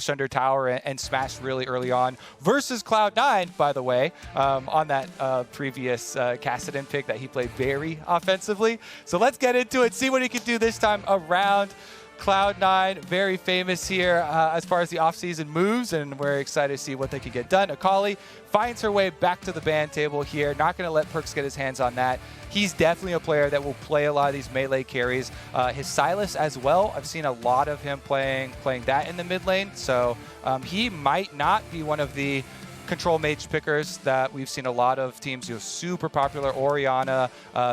under tower and smashed really early on versus Cloud9, by the way, on that previous Kassadin pick that he played very offensively. So let's get into it, see what he can do this time around. Cloud9, very famous here as far as the offseason moves, and we're excited to see what they can get done. Akali finds her way back to the ban table here. Not going to let Perkz get his hands on that. He's definitely a player that will play a lot of these melee carries. His Sylas as well, I've seen a lot of him playing that in the mid lane, so he might not be one of the control mage pickers that we've seen a lot of teams do. Super popular, Orianna,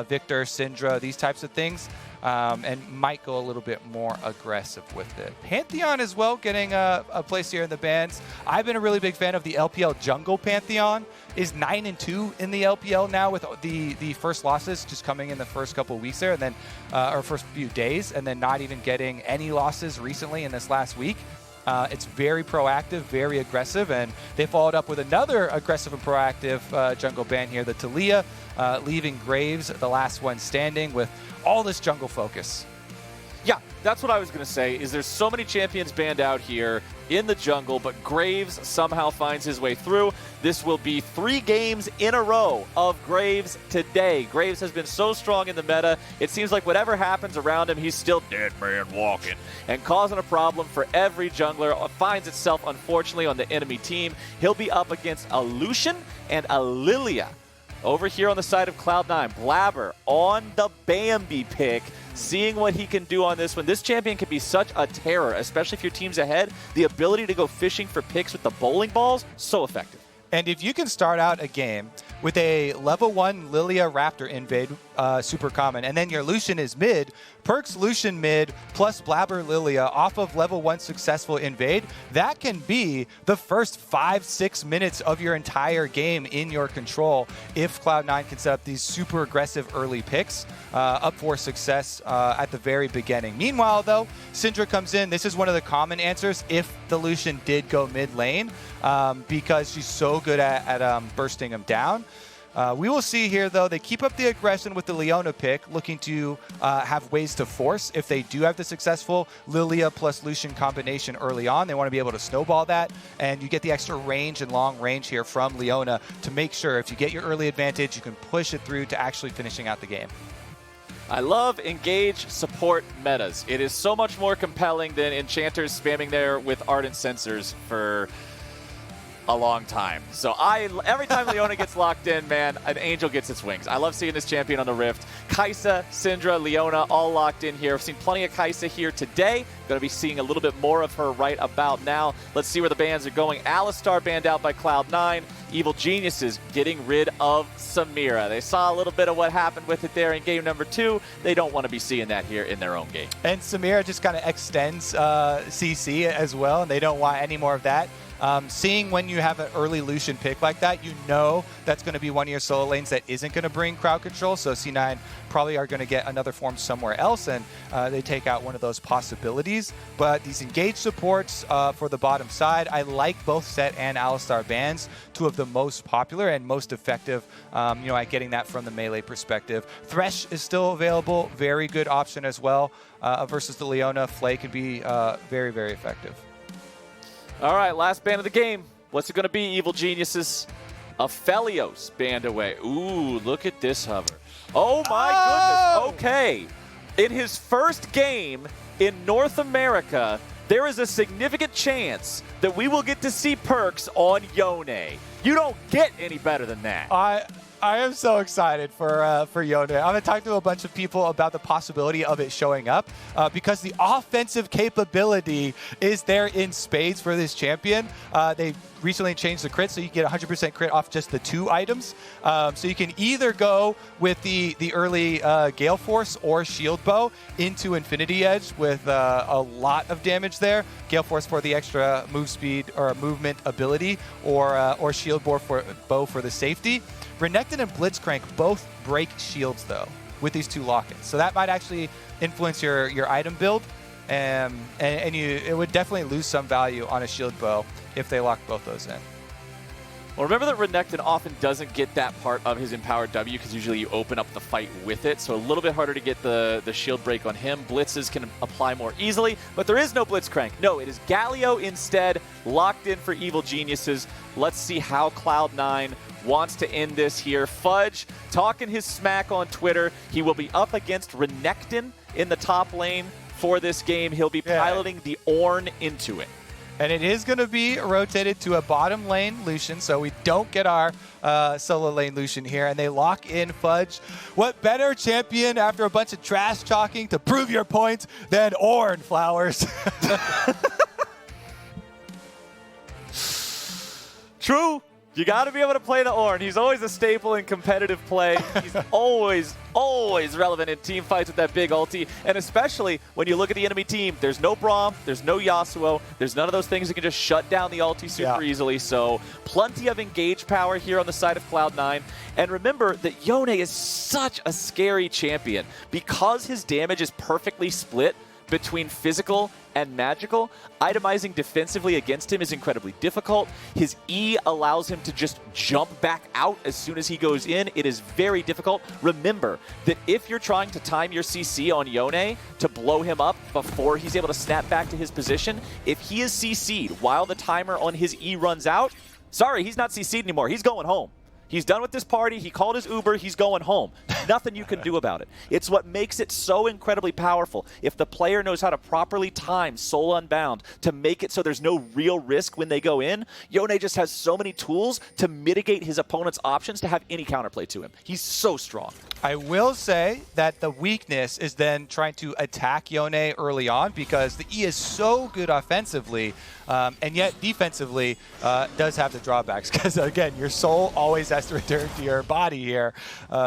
Victor, Syndra, these types of things. And might go a little bit more aggressive with it. Pantheon as well, getting a place here in the bans. I've been a really big fan of the LPL jungle Pantheon. Is 9-2 in the LPL now with the first losses just coming in the first couple of weeks there, and then or first few days, and then not even getting any losses recently in this last week. It's very proactive, very aggressive, and they followed up with another aggressive and proactive jungle ban here, the Talia, leaving Graves the last one standing with all this jungle focus. Yeah, that's what I was going to say, is there's so many champions banned out here in the jungle, but Graves somehow finds his way through. This will be 3 games in a row of Graves today. Graves has been so strong in the meta, it seems like whatever happens around him, he's still dead man walking and causing a problem for every jungler. Finds itself, unfortunately, on the enemy team. He'll be up against a Lucian and a Lilia. Over here on the side of Cloud9, Blabber on the Bambi pick, seeing what he can do on this one. This champion can be such a terror, especially if your team's ahead. The ability to go fishing for picks with the bowling balls, so effective. And if you can start out a game with a level 1 Lilia Raptor invade, super common, and then your Lucian is mid, Perkz Lucian mid plus Blabber Lilia off of level 1 successful invade, that can be the first 5-6 minutes of your entire game in your control if Cloud9 can set up these super aggressive early picks up for success at the very beginning. Meanwhile, though, Syndra comes in. This is one of the common answers if the Lucian did go mid lane because she's so good at bursting him down. We will see here, though, they keep up the aggression with the Leona pick, looking to have ways to force if they do have the successful Lilia plus Lucian combination early on. They want to be able to snowball that, and you get the extra range and long range here from Leona to make sure if you get your early advantage, you can push it through to actually finishing out the game. I love engage support metas. It is so much more compelling than enchanters spamming there with ardent sensors for a long time. So every time Leona gets locked in, man, an angel gets its wings. I love seeing this champion on the Rift. Kai'Sa, Syndra, Leona, all locked in here. I've seen plenty of Kai'Sa here today. Going to be seeing a little bit more of her right about now. Let's see where the bans are going. Alistar banned out by Cloud9. Evil Geniuses getting rid of Samira. They saw a little bit of what happened with it there in game number 2. They don't want to be seeing that here in their own game. And Samira just kind of extends CC as well, and they don't want any more of that. Seeing when you have an early Lucian pick like that, you know that's going to be one of your solo lanes that isn't going to bring crowd control. So C9 probably are going to get another form somewhere else, and they take out one of those possibilities. But these engaged supports for the bottom side, I like both Set and Alistar bans, 2 of the most popular and most effective, at getting that from the melee perspective. Thresh is still available, very good option as well versus the Leona. Flay can be very, very effective. All right, last ban of the game. What's it going to be, Evil Geniuses? Aphelios banned away. Ooh, look at this hover. Oh, my goodness. Okay. In his first game in North America, there is a significant chance that we will get to see Perkz on Yone. You don't get any better than that. I am so excited for Yone. I'm going to talk to a bunch of people about the possibility of it showing up because the offensive capability is there in spades for this champion. They recently changed the crit, so you get 100% crit off just the 2 items. So you can either go with the early Gale Force or Shield Bow into Infinity Edge with a lot of damage there. Gale Force for the extra move speed or movement ability, or Shield Bow for the safety. Renekton and Blitzcrank both break shields, though, with these 2 lock-ins. So that might actually influence your item build, and it would definitely lose some value on a shield bow if they lock both those in. Well, remember that Renekton often doesn't get that part of his empowered W because usually you open up the fight with it, so a little bit harder to get the shield break on him. Blitzes can apply more easily, but there is no Blitzcrank. No, it is Galio instead, locked in for Evil Geniuses. Let's see how Cloud9 wants to end this here. Fudge talking his smack on Twitter. He will be up against Renekton in the top lane for this game. He'll be piloting the Ornn into it. And it is going to be rotated to a bottom lane Lucian, so we don't get our solo lane Lucian here. And they lock in Fudge. What better champion after a bunch of trash talking to prove your point than Ornn, Flowers? True. You got to be able to play the Ornn. He's always a staple in competitive play. He's always relevant in team fights with that big ulti. And especially when you look at the enemy team, there's no Braum, there's no Yasuo, there's none of those things that can just shut down the ulti super easily. So plenty of engage power here on the side of Cloud9. And remember that Yone is such a scary champion. Because his damage is perfectly split between physical and magical, itemizing defensively against him is incredibly difficult. His E allows him to just jump back out as soon as he goes in. It is very difficult. Remember that if you're trying to time your CC on Yone to blow him up before he's able to snap back to his position, if he is CC'd while the timer on his E runs out, sorry, he's not CC'd anymore. He's going home. He's done with this party. He called his Uber. He's going home. Nothing you can do about it. It's what makes it so incredibly powerful. If the player knows how to properly time Soul Unbound to make it so there's no real risk when they go in, Yone just has so many tools to mitigate his opponent's options to have any counterplay to him. He's so strong. I will say that the weakness is then trying to attack Yone early on because the E is so good offensively, and yet defensively does have the drawbacks because, again, your soul always has to return to your body here.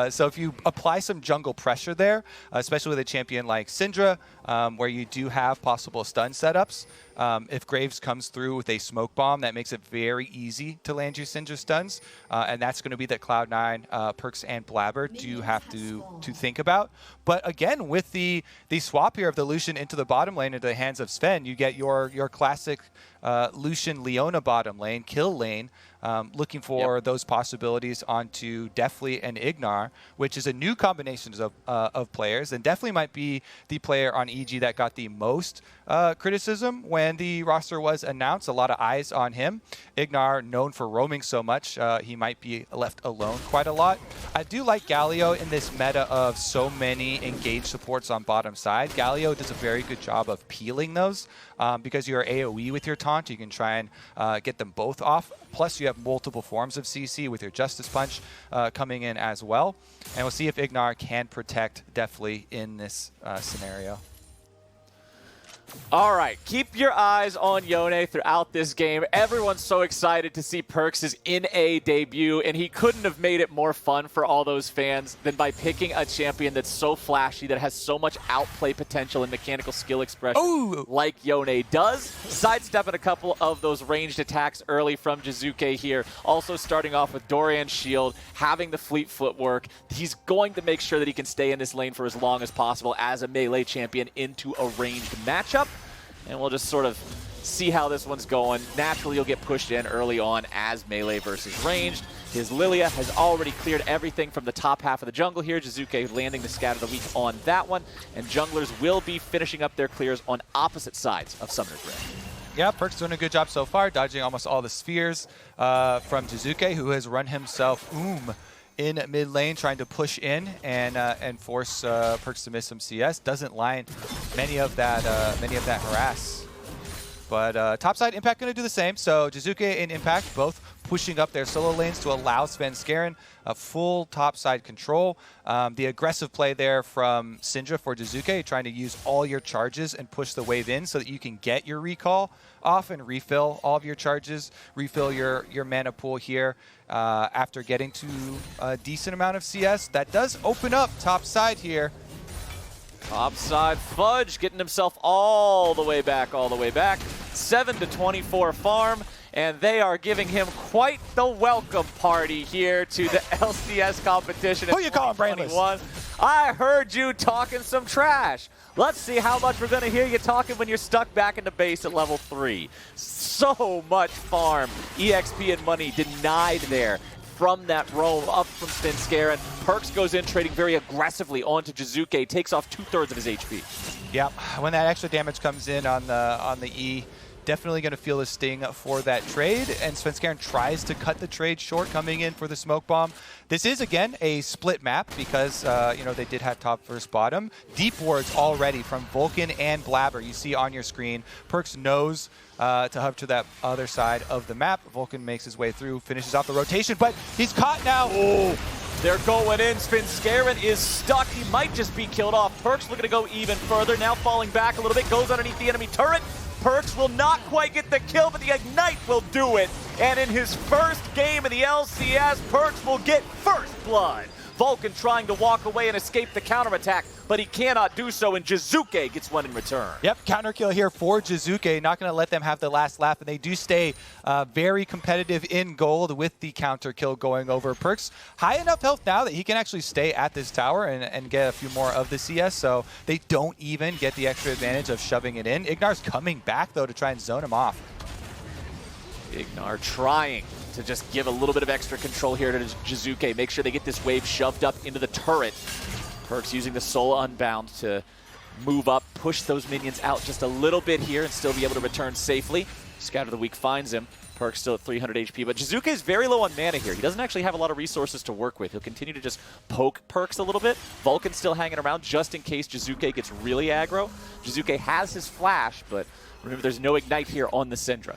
So if you apply some jungle pressure there, especially with a champion like Syndra, where you do have possible stun setups, if Graves comes through with a smoke bomb, that makes it very easy to land your Syndra stuns, and that's going to be that Cloud9, Perks, and Blabber do have to think about. But again, with the swap here of the Lucian into the bottom lane into the hands of Sven, you get your classic Lucian Leona bottom lane, kill lane, looking for those possibilities onto Deathly and Ignar, which is a new combination of players, and Deathly might be the player on EG that got the most criticism when the roster was announced. A lot of eyes on him. Ignar, known for roaming so much, he might be left alone quite a lot. I do like Galio in this meta of so many engaged supports on bottom side. Galio does a very good job of peeling those because you're AoE with your taunt. You can try and get them both off. Plus, you have multiple forms of CC with your Justice Punch coming in as well. And we'll see if Ignar can protect Deathly in this scenario. All right, keep your eyes on Yone throughout this game. Everyone's so excited to see Perks' NA debut, and he couldn't have made it more fun for all those fans than by picking a champion that's so flashy, that has so much outplay potential and mechanical skill expression like Yone does. Sidestepping a couple of those ranged attacks early from Jizuke here. Also starting off with Dorian's shield, having the fleet footwork. He's going to make sure that he can stay in this lane for as long as possible as a melee champion into a ranged matchup. And we'll just sort of see how this one's going. Naturally, you'll get pushed in early on as melee versus ranged. His Lilia has already cleared everything from the top half of the jungle here. Jizuke landing the Scatter the Weak on that one. And junglers will be finishing up their clears on opposite sides of Summoner's Rift. Yeah, Perk's doing a good job so far, dodging almost all the spheres from Jizuke, who has run himself in mid lane, trying to push in and force Perks to miss some CS. Doesn't line many of that harass. But topside, Impact going to do the same. So Jizuke and Impact both pushing up their solo lanes to allow Sven Skaren a full topside control. The aggressive play there from Syndra for Jizuke, trying to use all your charges and push the wave in so that you can get your recall off and refill all of your charges, refill your mana pool here after getting to a decent amount of CS. That does open up topside here. Topside, Fudge getting himself all the way back. 7-24 farm, and they are giving him quite the welcome party here to the LCS competition. Who you calling brainless? I heard you talking some trash. Let's see how much we're going to hear you talking when you're stuck back into base at level 3. So much farm, EXP and money denied there from that roam up from Svenskeren. Perkz goes in trading very aggressively onto Jizuke, takes off 2/3 of his HP. Yeah, when that extra damage comes in on the E, definitely going to feel the sting for that trade, and Svenskeren tries to cut the trade short coming in for the smoke bomb. This is, again, a split map because, you know, they did have top versus bottom. Deep wards already from Vulcan and Blabber. You see on your screen, Perkz knows to hub to that other side of the map. Vulcan makes his way through, finishes off the rotation, but he's caught now. Oh, they're going in. Svenskeren is stuck. He might just be killed off. Perkz looking to go even further, now falling back a little bit, goes underneath the enemy turret. Perkz will not quite get the kill, but the Ignite will do it. And in his first game in the LCS, Perkz will get first blood. Vulcan trying to walk away and escape the counterattack, but he cannot do so, and Jizuke gets one in return. Yep, counter kill here for Jizuke. Not going to let them have the last laugh, and they do stay very competitive in gold with the counter kill going over Perkz. High enough health now that he can actually stay at this tower and get a few more of the CS, so they don't even get the extra advantage of shoving it in. Ignar's coming back, though, to try and zone him off. Ignar trying to just give a little bit of extra control here to Jizuke. Make sure they get this wave shoved up into the turret. Perkz using the Soul Unbound to move up, push those minions out just a little bit here and still be able to return safely. Scout of the Week finds him. Perkz still at 300 HP, but Jizuke is very low on mana here. He doesn't actually have a lot of resources to work with. He'll continue to just poke Perkz a little bit. Vulcan's still hanging around just in case Jizuke gets really aggro. Jizuke has his flash, but remember there's no Ignite here on the Syndra.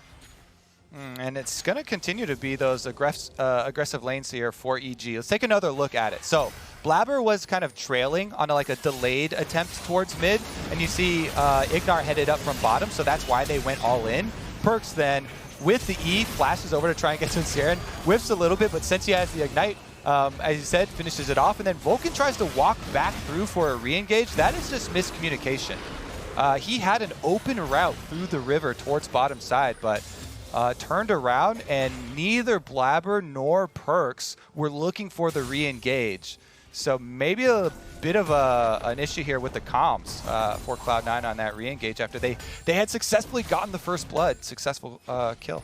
And it's going to continue to be those aggressive lanes here for EG. Let's take another look at it. So Blabber was kind of trailing on a delayed attempt towards mid, and you see Ignar headed up from bottom, so that's why they went all in. Perkz then, with the E, flashes over to try and get to Svenskeren, whiffs a little bit, but since he has the Ignite, as you said, finishes it off, and then Vulcan tries to walk back through for a re-engage. That is just miscommunication. He had an open route through the river towards bottom side, but turned around, and neither Blabber nor Perkz were looking for the re-engage. So maybe a bit of an issue here with the comms for Cloud9 on that re-engage after they had successfully gotten the first blood. Successful kill.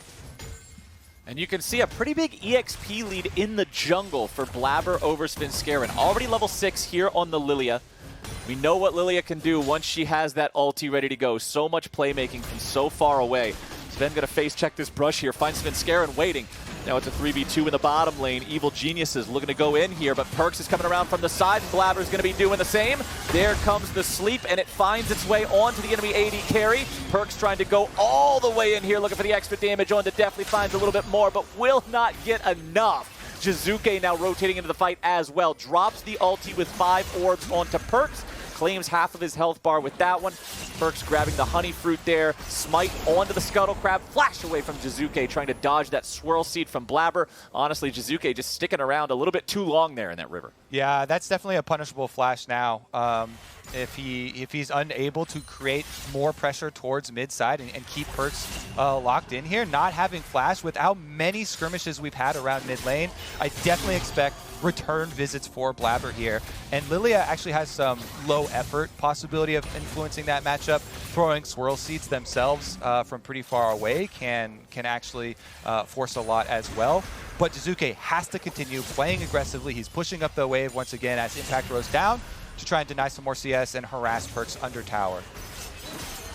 And you can see a pretty big EXP lead in the jungle for Blabber over Svenskeren. Already level 6 here on the Lilia. We know what Lilia can do once she has that ulti ready to go. So much playmaking from so far away. Sven gonna face check this brush here, finds Svenskeren waiting. Now it's a 3v2 in the bottom lane. Evil Geniuses looking to go in here, but Perkz is coming around from the side, and Blabber's gonna be doing the same. There comes the sleep, and it finds its way onto the enemy AD carry. Perkz trying to go all the way in here, looking for the extra damage on to definitely finds a little bit more, but will not get enough. Jizuke now rotating into the fight as well. Drops the ulti with 5 orbs onto Perkz. Claims half of his health bar with that one. Perkz grabbing the honey fruit there. Smite onto the scuttle crab. Flash away from Jizuke, trying to dodge that swirl seed from Blabber. Honestly, Jizuke just sticking around a little bit too long there in that river. Yeah, that's definitely a punishable flash now. If he's unable to create more pressure towards mid side and keep Perkz locked in here, not having flash with how many skirmishes we've had around mid lane, I definitely expect return visits for Blabber here. And Lilia actually has some low effort possibility of influencing that matchup. Throwing swirl seeds themselves from pretty far away can actually force a lot as well. But Jizuke has to continue playing aggressively. He's pushing up the wave once again as Impact goes down to try and deny some more CS and harass Perkz under tower.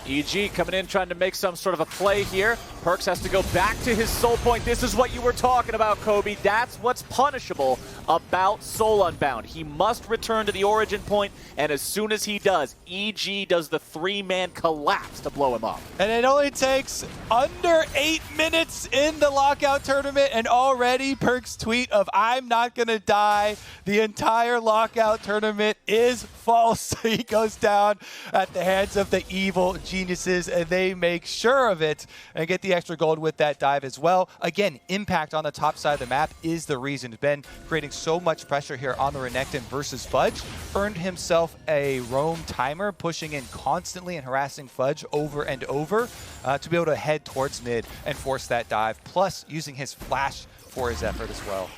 EG coming in trying to make some sort of a play here. Perkz has to go back to his soul point. This is what you were talking about, Kobe. That's what's punishable about Soul Unbound. He must return to the origin point, and as soon as he does, EG does the 3-man collapse to blow him up. And it only takes under 8 minutes in the lockout tournament, and already Perkz' tweet of "I'm not gonna die the entire lockout tournament" is false. He goes down at the hands of the Evil Geniuses, and they make sure of it and get the extra gold with that dive as well. Again, Impact on the top side of the map is the reason. Ben creating so much pressure here on the Renekton versus Fudge, earned himself a roam timer, pushing in constantly and harassing Fudge over and over to be able to head towards mid and force that dive, plus using his flash for his effort as well.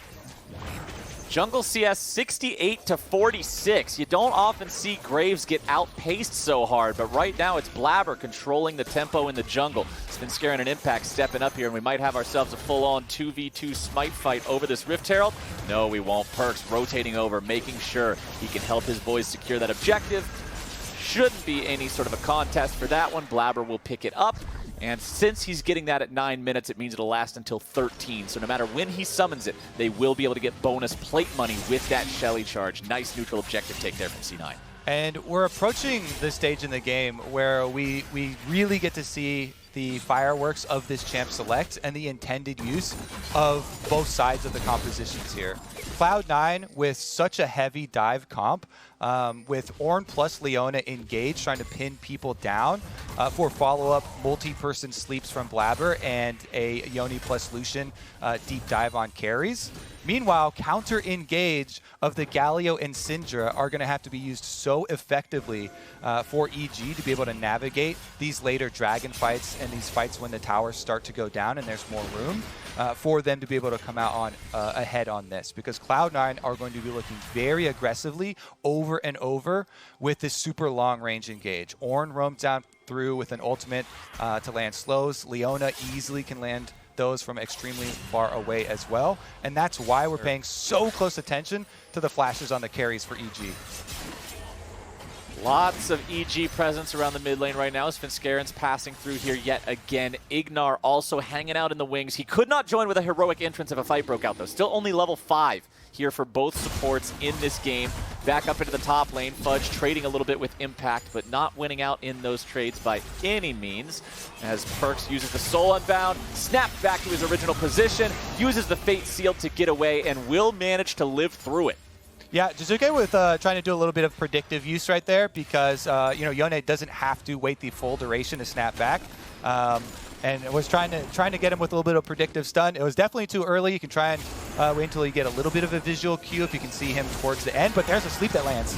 Jungle CS 68-46. You don't often see Graves get outpaced so hard, but right now it's Blabber controlling the tempo in the jungle. Svenskeren and Impact stepping up here, and we might have ourselves a full-on 2v2 smite fight over this Rift Herald. No, we won't. Perks rotating over, making sure he can help his boys secure that objective. Shouldn't be any sort of a contest for that one. Blabber will pick it up. And since he's getting that at 9 minutes, it means it'll last until 13. So no matter when he summons it, they will be able to get bonus plate money with that Shelly charge. Nice neutral objective take there from C9. And we're approaching the stage in the game where we really get to see the fireworks of this champ select and the intended use of both sides of the compositions here. Cloud9 with such a heavy dive comp, with Ornn plus Leona engaged, trying to pin people down for follow-up multi-person sleeps from Blabber and a Yoni plus Lucian deep dive on carries. Meanwhile, counter-engage of the Galio and Syndra are going to have to be used so effectively for EG to be able to navigate these later dragon fights and these fights when the towers start to go down and there's more room for them to be able to come out on ahead on this, because Cloud9 are going to be looking very aggressively over and over with this super long-range engage. Ornn roams down through with an ultimate to land slows. Leona easily can land those from extremely far away as well, and that's why we're paying so close attention to the flashes on the carries for EG. Lots of EG presence around the mid lane right now. Svenskeren's passing through here yet again. Ignar also hanging out in the wings. He could not join with a heroic entrance if a fight broke out, though. Still only level 5 here for both supports in this game. Back up into the top lane. Fudge trading a little bit with Impact, but not winning out in those trades by any means. As Perks uses the Soul Unbound, snaps back to his original position, uses the Fate Seal to get away, and will manage to live through it. Yeah, Jizuke with trying to do a little bit of predictive use right there, because Yone doesn't have to wait the full duration to snap back, and it was trying to get him with a little bit of predictive stun. It was definitely too early. You can try and wait until you get a little bit of a visual cue if you can see him towards the end, but there's a sleep that lands.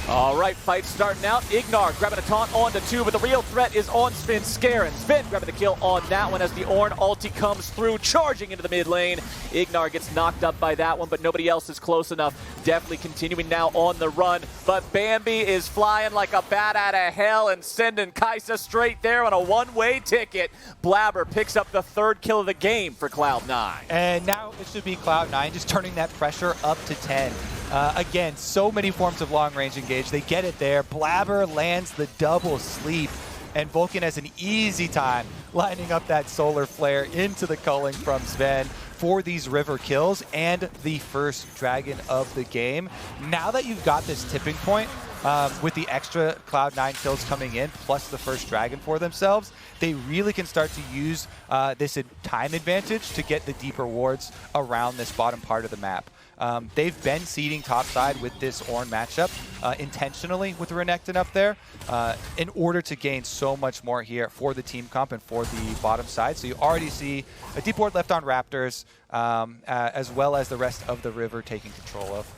All right, fight starting out. Ignar grabbing a taunt onto 2, but the real threat is on Svenskeren. Sven grabbing the kill on that one as the Ornn ulti comes through, charging into the mid lane. Ignar gets knocked up by that one, but nobody else is close enough. Definitely continuing now on the run, but Bambi is flying like a bat out of hell and sending Kai'Sa straight there on a one-way ticket. Blabber picks up the 3rd kill of the game for Cloud9. And now it should be Cloud9 just turning that pressure up to 10. Again, so many forms of long-range engage. They get it there. Blabber lands the double sleep, and Vulcan has an easy time lining up that solar flare into the culling from Sven for these river kills and the first dragon of the game. Now that you've got this tipping point, with the extra Cloud9 kills coming in, plus the first dragon for themselves, they really can start to use this time advantage to get the deeper wards around this bottom part of the map. They've been seeding topside with this Ornn matchup intentionally with Renekton up there in order to gain so much more here for the team comp and for the bottom side. So you already see a deep ward left on Raptors, as well as the rest of the river taking control of.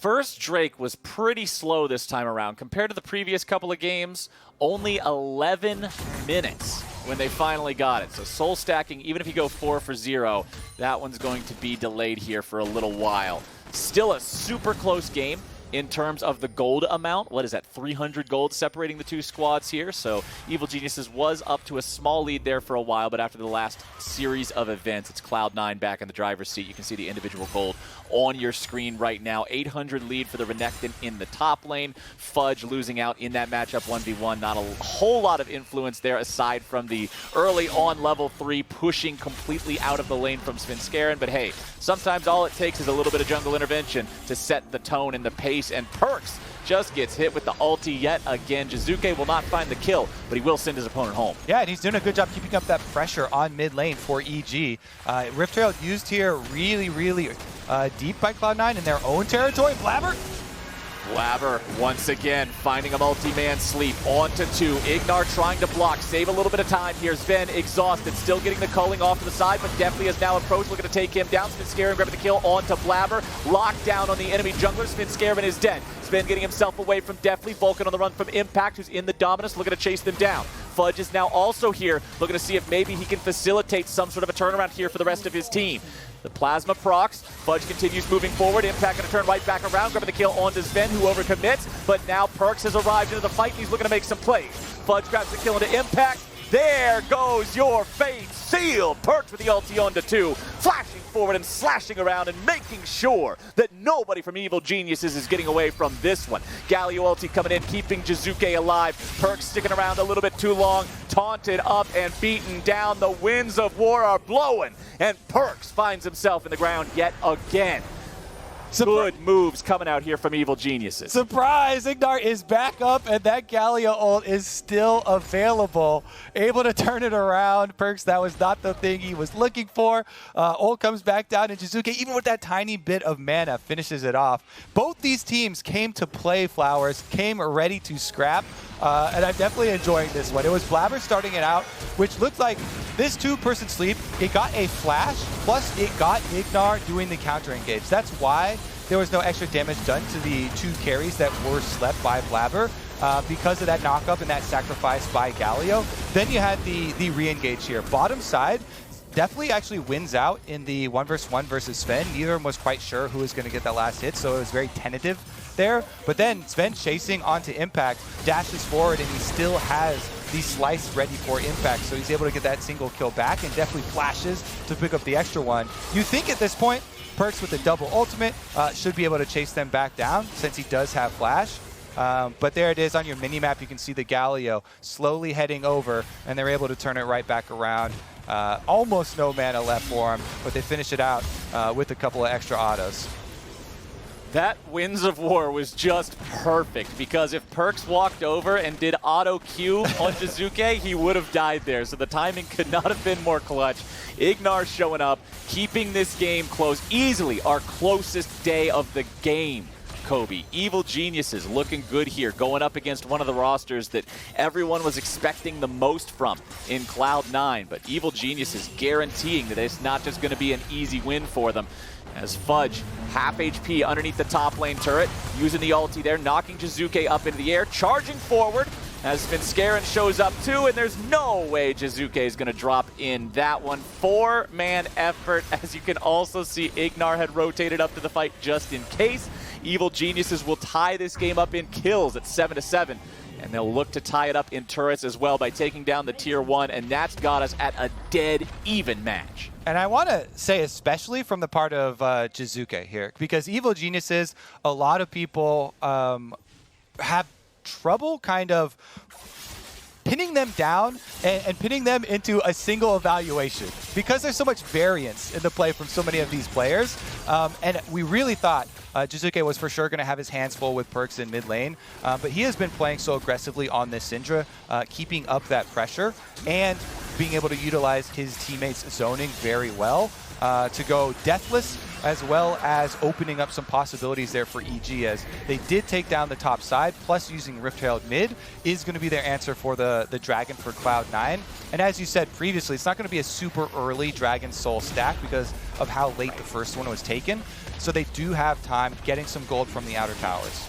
First Drake was pretty slow this time around. Compared to the previous couple of games, only 11 minutes when they finally got it. So soul stacking, even if you go 4 for 0, that one's going to be delayed here for a little while. Still a super close game in terms of the gold amount. What is that, 300 gold separating the two squads here? So Evil Geniuses was up to a small lead there for a while, but after the last series of events, it's Cloud9 back in the driver's seat. You can see the individual gold on your screen right now. 800 lead for the Renekton in the top lane. Fudge losing out in that matchup 1v1. Not a whole lot of influence there aside from the early on level 3 pushing completely out of the lane from Svenskeren. But hey, sometimes all it takes is a little bit of jungle intervention to set the tone and the pace, and Perks just gets hit with the ulti yet again. Jizuke will not find the kill, but he will send his opponent home. Yeah, and he's doing a good job keeping up that pressure on mid lane for EG. Rift Herald used here really deep by Cloud9 in their own territory. Blabber once again finding a multi-man sleep onto 2. Ignar trying to block, save a little bit of time here. Sven exhausted, still getting the culling off to the side, but definitely has now approached, looking to take him down. Svenskeren grabbing the kill onto Blabber. Locked down on the enemy jungler. Svenskeren is dead. Sven getting himself away from Deathly. Vulcan on the run from Impact, who's in the Dominus, looking to chase them down. Fudge is now also here, looking to see if maybe he can facilitate some sort of a turnaround here for the rest of his team. The Plasma procs. Fudge continues moving forward. Impact going to turn right back around, grabbing the kill onto Sven, who overcommits. But now Perks has arrived into the fight, and he's looking to make some plays. Fudge grabs the kill into Impact. There goes your fate sealed. Perks with the ulti onto 2, flashing forward and slashing around and making sure that nobody from Evil Geniuses is getting away from this one. Galio ulti coming in, keeping Jizuke alive. Perks sticking around a little bit too long, taunted up and beaten down. The winds of war are blowing, and Perks finds himself in the ground yet again. Good moves coming out here from Evil Geniuses. Surprise! Ignar is back up, and that Galio ult is still available. Able to turn it around. Perks, that was not the thing he was looking for. Ult comes back down, and Jizuke, even with that tiny bit of mana, finishes it off. Both these teams came to play, Flowers, came ready to scrap, and I'm definitely enjoying this one. It was Blabber starting it out, which looked like this two-person sleep. It got a flash, plus it got Ignar doing the counter engage. That's why there was no extra damage done to the 2 carries that were slept by Blabber because of that knockup and that sacrifice by Galio. Then you had the re-engage here. Bottom side definitely actually wins out in the 1v1 versus Sven. Neither of them was quite sure who was going to get that last hit, so it was very tentative there. But then Sven chasing onto Impact, dashes forward, and he still has the slice ready for Impact, so he's able to get that single kill back and definitely flashes to pick up the extra one. You think at this point, Perks with the double ultimate should be able to chase them back down since he does have flash. But there it is on your mini-map. You can see the Galio slowly heading over, and they're able to turn it right back around. Almost no mana left for him, but they finish it out with a couple of extra autos. That Winds of War was just perfect, because if Perks walked over and did auto Q on Jizuke, he would have died there. So the timing could not have been more clutch. Ignar showing up, keeping this game close. Easily our closest day of the game, Kobe. Evil Geniuses looking good here, going up against one of the rosters that everyone was expecting the most from in Cloud9. But Evil Geniuses guaranteeing that it's not just going to be an easy win for them. As Fudge, half HP underneath the top lane turret, using the ulti there, knocking Jizuke up into the air, charging forward, as Scarin shows up too, and there's no way Jizuke is going to drop in that one. 4-man effort, as you can also see Ignar had rotated up to the fight just in case. Evil Geniuses will tie this game up in kills at 7-7. And they'll look to tie it up in turrets as well by taking down the tier 1, and that's got us at a dead even match. And I want to say especially from the part of Jizuke here, because Evil Geniuses, a lot of people have trouble kind of pinning them down and pinning them into a single evaluation because there's so much variance in the play from so many of these players. And we really thought Jizuke was for sure going to have his hands full with Perks in mid lane, but he has been playing so aggressively on this Syndra, keeping up that pressure and being able to utilize his teammates' zoning very well to go deathless, as well as opening up some possibilities there for EG, as they did take down the top side, plus using Rift-Herald mid is going to be their answer for the Dragon for Cloud9. And as you said previously, it's not going to be a super early Dragon Soul stack because of how late the first one was taken. So they do have time getting some gold from the outer towers.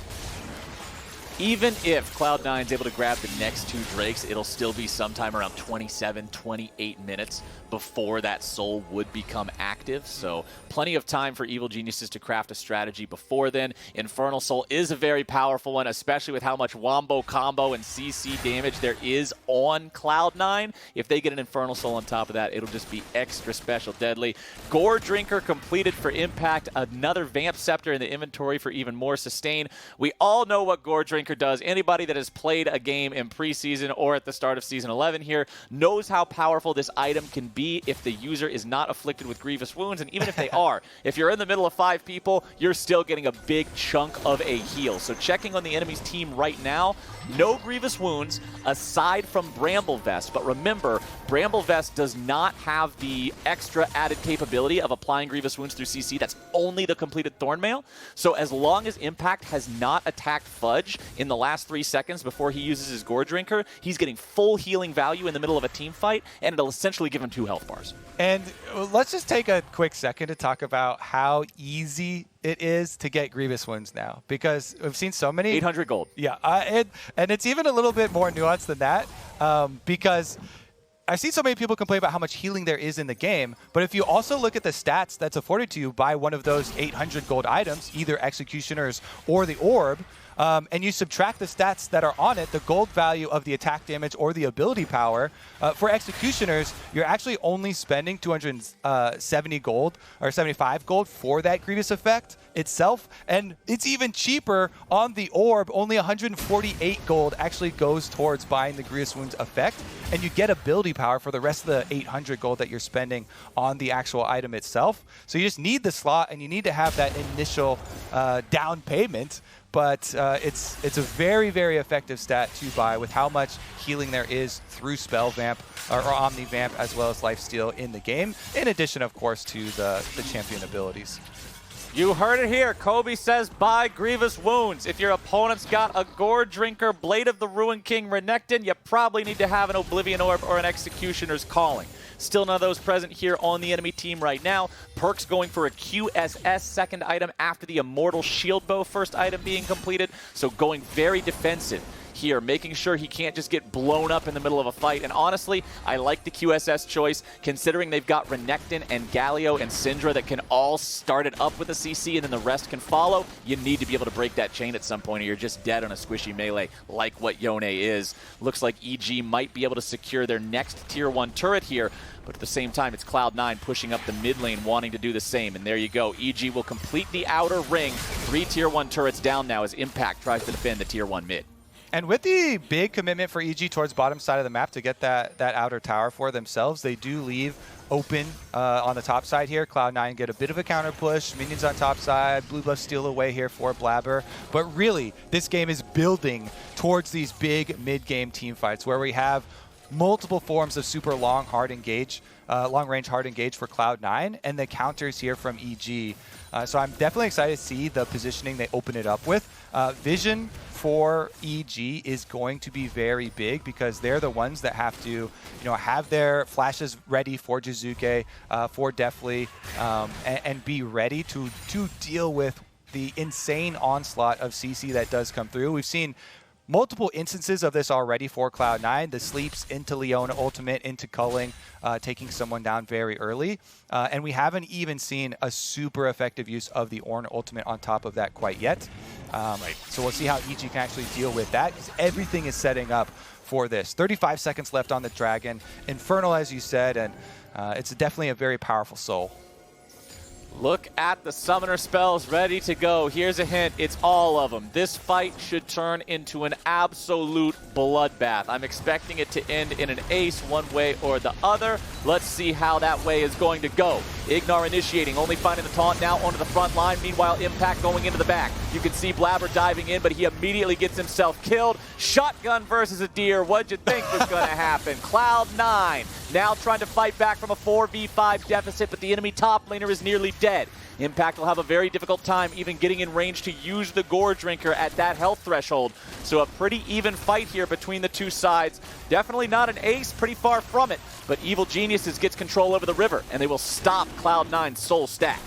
Even if Cloud9 is able to grab the next 2 Drakes, it'll still be sometime around 27, 28 minutes before that soul would become active. So plenty of time for Evil Geniuses to craft a strategy before then. Infernal Soul is a very powerful one, especially with how much wombo combo and CC damage there is on Cloud9. If they get an Infernal Soul on top of that, it'll just be extra special deadly. Gore Drinker completed for Impact. Another Vamp Scepter in the inventory for even more sustain. We all know what Gore Drinker does. Anybody that has played a game in preseason or at the start of Season 11 here knows how powerful this item can be if the user is not afflicted with grievous wounds, and even if they are. If you're in the middle of 5 people, you're still getting a big chunk of a heal. So checking on the enemy's team right now, no grievous wounds aside from Bramble Vest. But remember, Bramble Vest does not have the extra added capability of applying grievous wounds through CC. That's only the completed Thornmail. So as long as Impact has not attacked Fudge, in the last 3 seconds before he uses his Gore Drinker, he's getting full healing value in the middle of a team fight, and it'll essentially give him 2 health bars. And let's just take a quick second to talk about how easy it is to get Grievous wounds now, because we've seen so many. 800 gold. Yeah, and it's even a little bit more nuanced than that, because I've seen so many people complain about how much healing there is in the game, but if you also look at the stats that's afforded to you by one of those 800 gold items, either Executioners or the Orb, and you subtract the stats that are on it, the gold value of the attack damage or the ability power, for Executioners, you're actually only spending 270 gold or 75 gold for that Grievous effect itself, and it's even cheaper on the Orb. Only 148 gold actually goes towards buying the Grievous Wounds effect, and you get ability power for the rest of the 800 gold that you're spending on the actual item itself. So you just need the slot, and you need to have that initial down payment. But it's a very, very effective stat to buy with how much healing there is through Spell Vamp or Omni Vamp, as well as Lifesteal in the game, in addition, of course, to the champion abilities. You heard it here. Kobe says buy Grievous Wounds. If your opponent's got a Gore Drinker, Blade of the Ruined King, Renekton, you probably need to have an Oblivion Orb or an Executioner's Calling. Still none of those present here on the enemy team right now. Perk's going for a QSS second item after the Immortal Shield Bow first item being completed, so going very defensive here, making sure he can't just get blown up in the middle of a fight. And honestly, I like the QSS choice, considering they've got Renekton and Galio and Syndra that can all start it up with a CC and then the rest can follow. You need to be able to break that chain at some point or you're just dead on a squishy melee like what Yone is. Looks like EG might be able to secure their next tier 1 turret here, but at the same time, it's Cloud9 pushing up the mid lane, wanting to do the same. And there you go. EG will complete the outer ring. 3 tier 1 turrets down now as Impact tries to defend the tier 1 mid. And with the big commitment for EG towards bottom side of the map to get that outer tower for themselves, they do leave open on the top side here. Cloud9 get a bit of a counter push. Minions on top side. Blue buff steal away here for Blabber. But really, this game is building towards these big mid-game team fights where we have multiple forms of super long, hard engage, long-range hard engage for Cloud9, and the counters here from EG. So I'm definitely excited to see the positioning they open it up with. Vision for EG is going to be very big because they're the ones that have to, have their flashes ready for Jizuke, for Deathly, and be ready to deal with the insane onslaught of CC that does come through. We've seen multiple instances of this already for Cloud9. The sleeps into Leona ultimate, into culling, taking someone down very early. And we haven't even seen a super effective use of the Ornn ultimate on top of that quite yet. So we'll see how EG can actually deal with that, because everything is setting up for this. 35 seconds left on the Dragon. Infernal, as you said, and it's definitely a very powerful soul. Look at the summoner spells ready to go. Here's a hint. It's all of them. This fight should turn into an absolute bloodbath. I'm expecting it to end in an ace one way or the other. Let's see how that way is going to go. Ignar initiating, only finding the taunt now onto the front line. Meanwhile, Impact going into the back. You can see Blabber diving in, but he immediately gets himself killed. Shotgun versus a deer. What'd you think was going to happen? Cloud9 now trying to fight back from a 4v5 deficit, but the enemy top laner is nearly dead. Impact will have a very difficult time even getting in range to use the Gore Drinker at that health threshold. So a pretty even fight here between the two sides. Definitely not an ace, pretty far from it. But Evil Geniuses gets control over the river, and they will stop Cloud9's soul stack.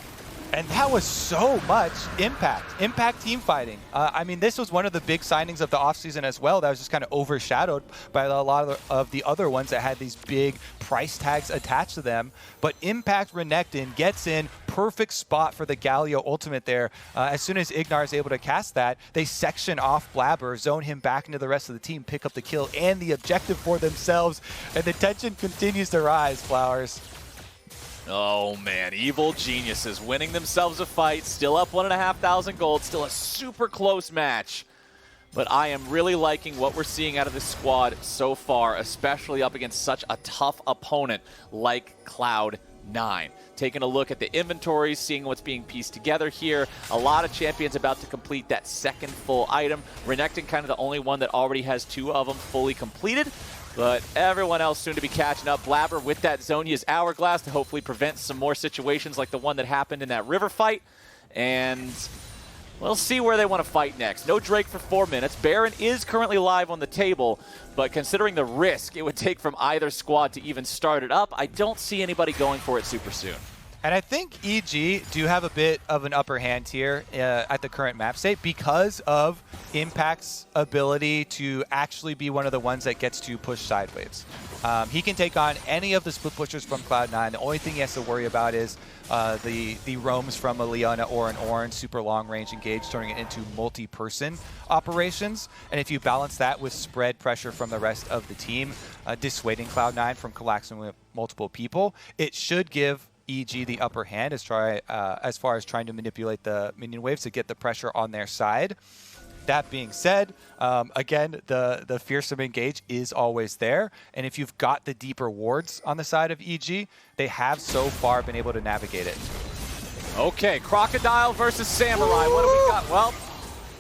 And that was so much Impact team fighting. I mean, this was one of the big signings of the offseason as well that was just kind of overshadowed by a lot of the other ones that had these big price tags attached to them. But Impact Renekton gets in, perfect spot for the Galio ultimate there. As soon as Ignar is able to cast that, they section off Blabber, zone him back into the rest of the team, pick up the kill and the objective for themselves. And the tension continues to rise, Flowers. Oh man, Evil Geniuses winning themselves a fight, still up 1,500 gold, still a super close match. But I am really liking what we're seeing out of this squad so far, especially up against such a tough opponent like Cloud9. Taking a look at the inventories, seeing what's being pieced together here. A lot of champions about to complete that second full item. Renekton kind of the only one that already has 2 of them fully completed. But everyone else soon to be catching up. Blabber with that Zhonya's Hourglass to hopefully prevent some more situations like the one that happened in that river fight. And We'll see where they want to fight next. No Drake for 4 minutes. Baron is currently live on the table, but considering the risk it would take from either squad to even start it up, I don't see anybody going for it super soon. And I think EG do have a bit of an upper hand here at the current map state because of Impact's ability to actually be one of the ones that gets to push sideways. He can take on any of the split pushers from Cloud9. The only thing he has to worry about is the roams from a Leona or an Orange, super long range engage, turning it into multi-person operations. And if you balance that with spread pressure from the rest of the team, dissuading Cloud9 from collapsing with multiple people, it should give EG the upper hand as far as trying to manipulate the minion waves to get the pressure on their side. That being said, again, the fearsome engage is always there. And if you've got the deeper wards on the side of EG, they have so far been able to navigate it. Okay, Crocodile versus Samurai. What do we got? Well,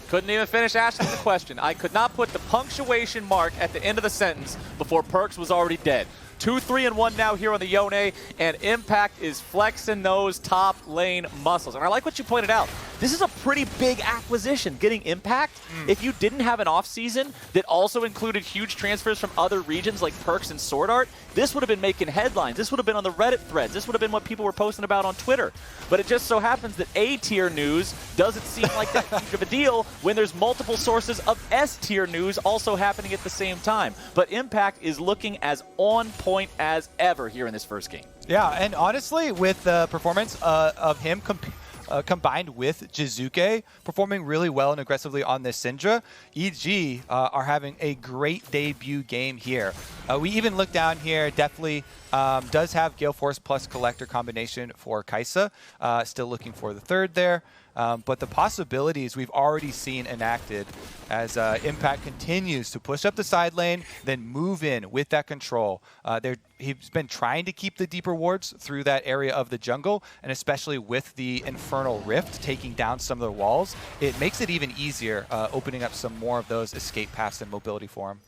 couldn't even finish asking the question. I could not put the punctuation mark at the end of the sentence before Perks was already dead. 2, 3, and 1 now here on the Yone, and Impact is flexing those top lane muscles. And I like what you pointed out. This is a pretty big acquisition, getting Impact. If you didn't have an offseason that also included huge transfers from other regions like Perks and Sword Art, this would have been making headlines. This would have been on the Reddit threads. This would have been what people were posting about on Twitter. But it just so happens that A-tier news doesn't seem like that huge of a deal when there's multiple sources of S-tier news also happening at the same time. But Impact is looking as on point as ever here in this first game. Yeah, and honestly, with the performance of him combined with Jizuke performing really well and aggressively on this Syndra, EG are having a great debut game here. We even look down here, definitely does have Gale Force plus Collector combination for Kai'Sa. Still looking for the third there. But the possibilities we've already seen enacted as Impact continues to push up the side lane, then move in with that control. He's been trying to keep the deeper wards through that area of the jungle, and especially with the Infernal Rift taking down some of the walls, it makes it even easier opening up some more of those escape paths and mobility for him.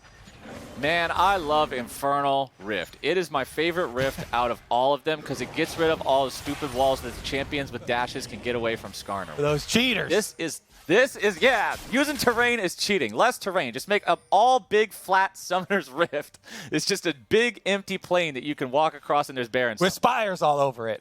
Man, I love Infernal Rift. It is my favorite rift out of all of them because it gets rid of all the stupid walls that the champions with dashes can get away from Skarner. Those cheaters. This is, yeah, using terrain is cheating. Less terrain. Just make up all big, flat Summoner's Rift. It's just a big, empty plane that you can walk across and there's barrens. With spires all over it.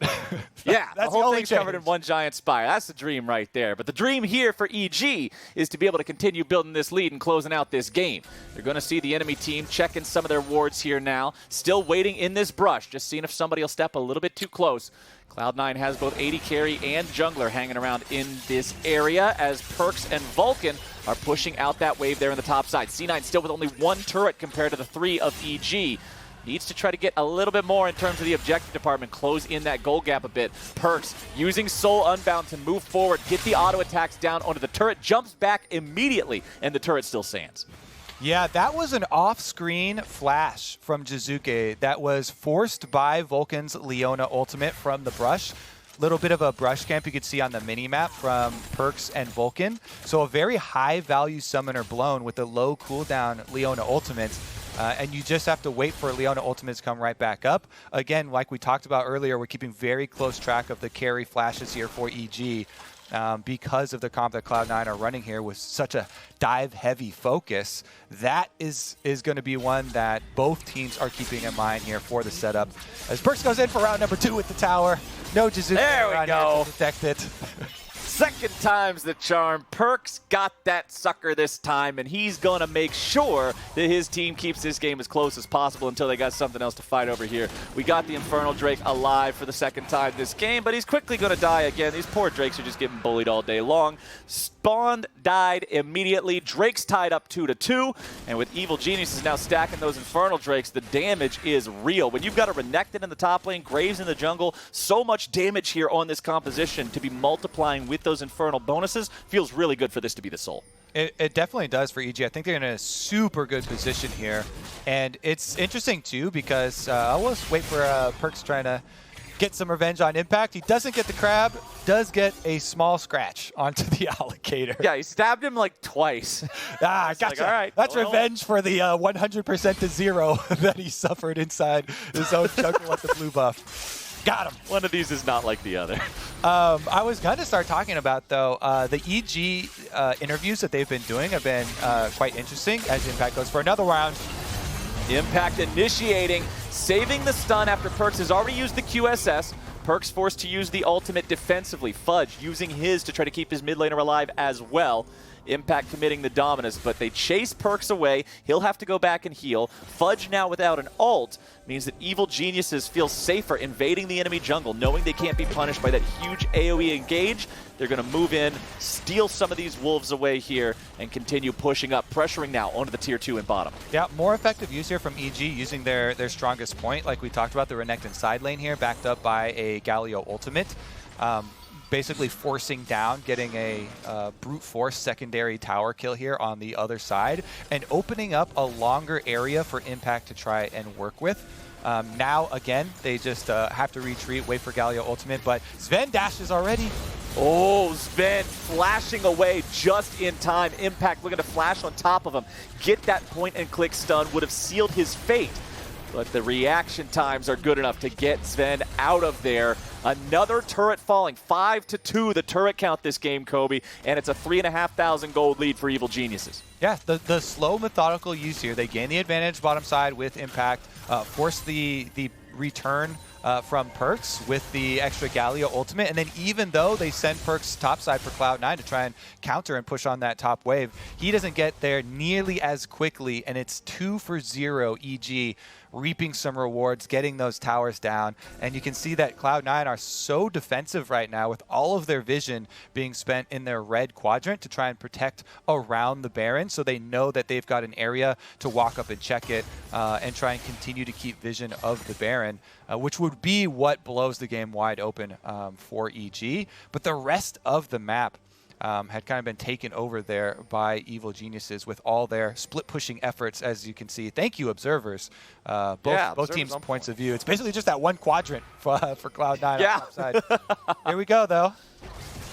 Yeah, that's the whole thing's covered in one giant spire. That's the dream right there. But the dream here for EG is to be able to continue building this lead and closing out this game. They're going to see the enemy team checking some of their wards here now. Still waiting in this brush, just seeing if somebody will step a little bit too close. Cloud9 has both AD carry and jungler hanging around in this area as Perks and Vulcan are pushing out that wave there on the top side. C9 still with only 1 turret compared to the 3 of EG. Needs to try to get a little bit more in terms of the objective department, close in that goal gap a bit. Perks using Soul Unbound to move forward, get the auto attacks down onto the turret, jumps back immediately, and the turret still stands. Yeah, that was an off-screen flash from Jizuke that was forced by Vulcan's Leona ultimate from the brush. Little bit of a brush camp you could see on the mini-map from Perks and Vulcan. So a very high-value summoner blown with a low cooldown Leona ultimate. And you just have to wait for Leona ultimates to come right back up. Again, like we talked about earlier, we're keeping very close track of the carry flashes here for EG. Because of the comp that Cloud9 are running here with such a dive-heavy focus, that is going to be one that both teams are keeping in mind here for the setup. As Perks goes in for round number 2 with the tower. No Jizuke there we go. To protect it. Second time's the charm. Perks got that sucker this time, and he's going to make sure that his team keeps this game as close as possible until they got something else to fight over here. We got the Infernal Drake alive for the second time this game, but he's quickly going to die again. These poor Drakes are just getting bullied all day long. Spawned, died immediately. Drake's tied up 2-2, and with Evil Geniuses now stacking those Infernal Drakes, the damage is real. When you've got a Renekton in the top lane, Graves in the jungle, so much damage here on this composition to be multiplying with those Infernal bonuses feels really good for this to be the Soul. It definitely does for EG. I think they're in a super good position here. And it's interesting, too, because I'll just wait for Perks trying to get some revenge on Impact. He doesn't get the crab, does get a small scratch onto the alligator. Yeah, he stabbed him like twice. Gotcha. Like, all right, that's revenge for the 100% to 0 that he suffered inside his own jungle at the blue buff. Got him. One of these is not like the other. I was going to start talking about, though, the EG interviews that they've been doing have been quite interesting as Impact goes for another round. Impact initiating, saving the stun after Perkz has already used the QSS. Perkz forced to use the ultimate defensively. Fudge using his to try to keep his mid laner alive as well. Impact committing the Dominus, but they chase Perkz away. He'll have to go back and heal. Fudge now without an ult means that Evil Geniuses feel safer invading the enemy jungle, knowing they can't be punished by that huge AoE engage. They're going to move in, steal some of these wolves away here, and continue pushing up, pressuring now onto the tier 2 and bottom. Yeah, more effective use here from EG, using their strongest point, like we talked about, the Renekton side lane here, backed up by a Galio ultimate. Basically forcing down, getting a brute force secondary tower kill here on the other side, and opening up a longer area for Impact to try and work with. Now, again, they just have to retreat, wait for Galio ultimate, but Sven dashes already. Oh, Sven flashing away just in time. Impact looking to flash on top of him. Get that point and click stun would have sealed his fate. But the reaction times are good enough to get Sven out of there. Another turret falling. 5-2 the turret count this game, Kobe. And it's a 3,500 gold lead for Evil Geniuses. Yeah, the slow, methodical use here. They gain the advantage bottom side with Impact, force the return from Perkz with the extra Galio ultimate, and then even though they send Perkz topside for Cloud9 to try and counter and push on that top wave, he doesn't get there nearly as quickly, and it's 2-for-0 EG, reaping some rewards, getting those towers down, and you can see that Cloud9 are so defensive right now with all of their vision being spent in their red quadrant to try and protect around the Baron, so they know that they've got an area to walk up and check it and try and continue to keep vision of the Baron, which would be what blows the game wide open for EG. But the rest of the map had kind of been taken over there by Evil Geniuses with all their split pushing efforts, as you can see. Thank you, observers. Both teams' points of view. It's basically just that one quadrant for Cloud9 on the top side. Here we go, though.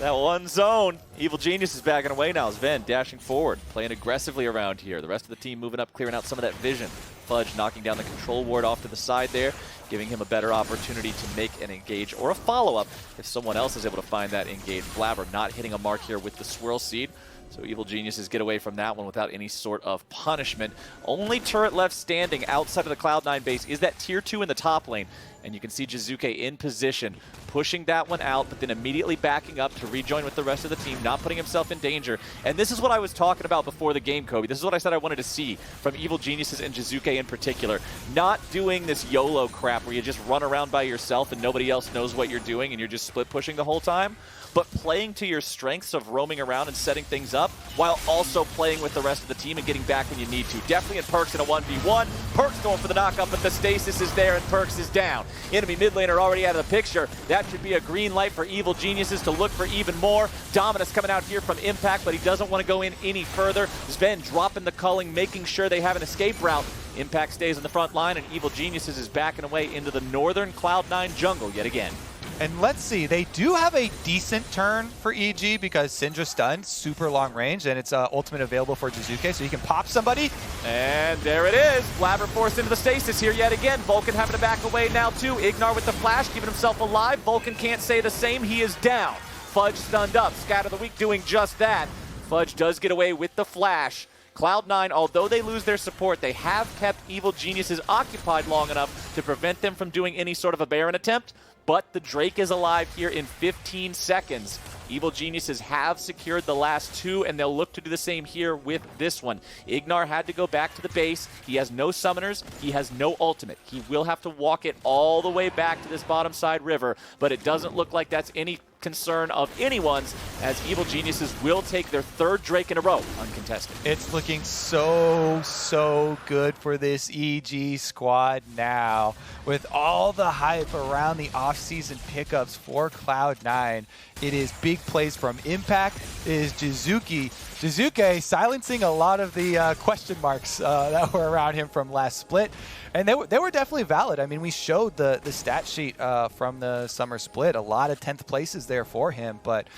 That one zone. Evil Genius is backing away now. Sven dashing forward, playing aggressively around here. The rest of the team moving up, clearing out some of that vision. Fudge knocking down the control ward off to the side there, giving him a better opportunity to make an engage or a follow-up if someone else is able to find that engage. Blabber not hitting a mark here with the Swirl Seed. So Evil Geniuses get away from that one without any sort of punishment. Only turret left standing outside of the Cloud9 base is that tier 2 in the top lane. And you can see Jizuke in position, pushing that one out, but then immediately backing up to rejoin with the rest of the team, not putting himself in danger. And this is what I was talking about before the game, Kobe. This is what I said I wanted to see from Evil Geniuses and Jizuke in particular. Not doing this YOLO crap where you just run around by yourself and nobody else knows what you're doing and you're just split pushing the whole time, but playing to your strengths of roaming around and setting things up while also playing with the rest of the team and getting back when you need to. Definitely in Perkz in a 1v1. Perkz going for the knockup, but the stasis is there and Perkz is down. Enemy mid laner already out of the picture. That should be a green light for Evil Geniuses to look for even more. Dominus coming out here from Impact, but he doesn't want to go in any further. Sven dropping the culling, making sure they have an escape route. Impact stays on the front line, and Evil Geniuses is backing away into the northern Cloud9 jungle yet again. And let's see, they do have a decent turn for EG because Syndra stunned, super long range, and it's ultimate available for Jizuke, so he can pop somebody. And there it is. Blabber forced into the stasis here yet again. Vulcan having to back away now too. Ignar with the flash, keeping himself alive. Vulcan can't say the same. He is down. Fudge stunned up. Scatter the Weak doing just that. Fudge does get away with the flash. Cloud9, although they lose their support, they have kept Evil Geniuses occupied long enough to prevent them from doing any sort of a Baron attempt. But the Drake is alive here in 15 seconds. Evil Geniuses have secured the last two, and they'll look to do the same here with this one. Ignar had to go back to the base. He has no summoners. He has no ultimate. He will have to walk it all the way back to this bottom side river, but it doesn't look like that's any concern of anyone's, as Evil Geniuses will take their third Drake in a row uncontested. It's looking so good for this EG squad now. With all the hype around the off-season pickups for Cloud9, it is big plays from Impact. It is Jizuke silencing a lot of the question marks that were around him from last split. And they were definitely valid. I mean, we showed the stat sheet from the summer split. A lot of 10th places there there for him. But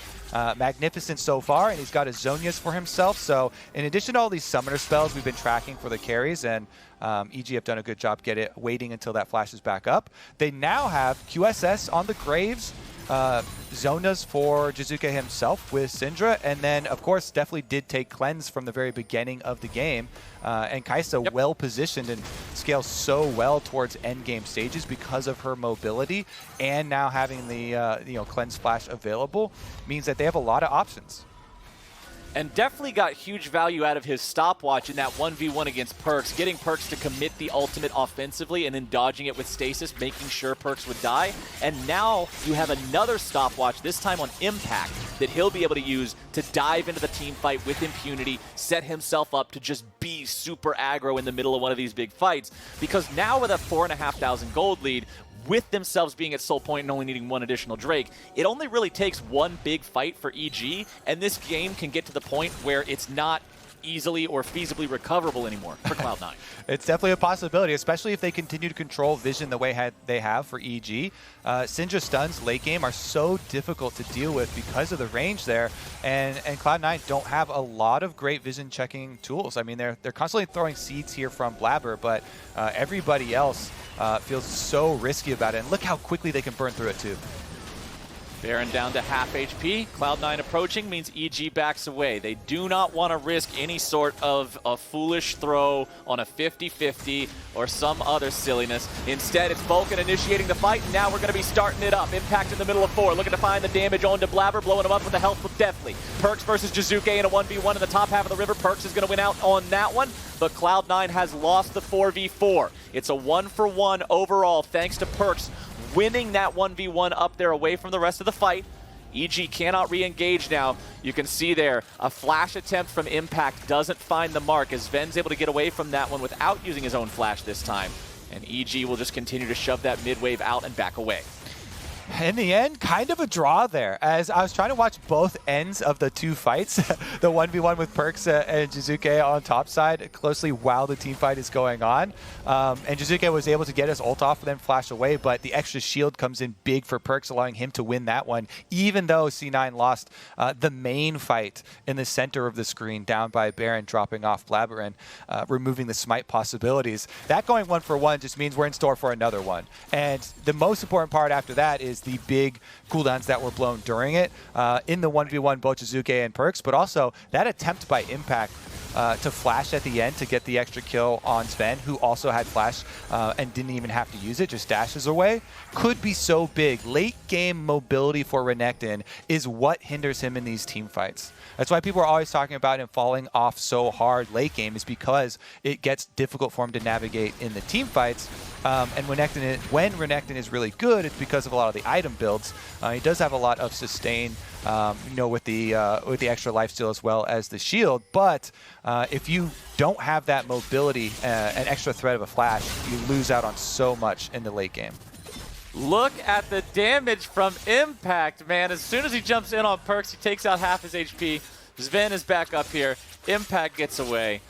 magnificent so far, and he's got his Zonias for himself. So in addition to all these summoner spells we've been tracking for the carries, and EG have done a good job waiting until that flashes back up. They now have QSS on the Graves, Zonas for Jizuke himself with Syndra, and then of course definitely did take cleanse from the very beginning of the game. And Kaisa well positioned and scales so well towards end game stages because of her mobility, and now having the cleanse flash available means that they have a lot of options. And definitely got huge value out of his stopwatch in that 1v1 against Perkz, getting Perkz to commit the ultimate offensively and then dodging it with stasis, making sure Perkz would die. And now you have another stopwatch, this time on Impact, that he'll be able to use to dive into the team fight with impunity, set himself up to just be super aggro in the middle of one of these big fights. Because now with a 4,500 gold lead, with themselves being at soul point and only needing one additional Drake, it only really takes one big fight for EG, and this game can get to the point where it's not easily or feasibly recoverable anymore for Cloud9. It's definitely a possibility, especially if they continue to control vision the way they have for EG. Syndra stuns late game are so difficult to deal with because of the range there, and Cloud9 don't have a lot of great vision checking tools. I mean, they're constantly throwing seeds here from Blabber, but everybody else feels so risky about it. And look how quickly they can burn through it too. Baron down to half HP. Cloud9 approaching means EG backs away. They do not want to risk any sort of a foolish throw on a 50-50 or some other silliness. Instead, it's Vulcan initiating the fight, and now we're going to be starting it up. Impact in the middle of 4, looking to find the damage onto Blabber, blowing him up with the health deftly. Perkz versus Jizuke in a 1v1 in the top half of the river. Perkz is going to win out on that one, but Cloud9 has lost the 4v4. It's a 1-for-1 overall, thanks to Perkz winning that 1v1 up there away from the rest of the fight. EG cannot re-engage now. You can see there, a flash attempt from Impact doesn't find the mark as Ven's able to get away from that one without using his own flash this time. And EG will just continue to shove that mid-wave out and back away. In the end, kind of a draw there, as I was trying to watch both ends of the two fights, the 1v1 with Perkz and Jizuke on top side closely while the team fight is going on. And Jizuke was able to get his ult off and then flash away, but the extra shield comes in big for Perkz, allowing him to win that one, even though C9 lost the main fight in the center of the screen, down by Baron, dropping off Blabber and removing the smite possibilities. That going 1-for-1 just means we're in store for another one. And the most important part after that is the big cooldowns that were blown during it in the 1v1, both Jizuke and Perkz, but also that attempt by Impact to flash at the end to get the extra kill on Sven, who also had flash and didn't even have to use it, just dashes away, could be so big. Late game mobility for Renekton is what hinders him in these team fights. That's why people are always talking about him falling off so hard late game, is because it gets difficult for him to navigate in the team fights. And when Renekton is really good, it's because of a lot of the item builds. He does have a lot of sustain, with the extra lifesteal as well as the shield. But if you don't have that mobility, an extra threat of a flash, you lose out on so much in the late game. Look at the damage from Impact, man. As soon as he jumps in on Perkz, he takes out half his HP. Sven is back up here. Impact gets away.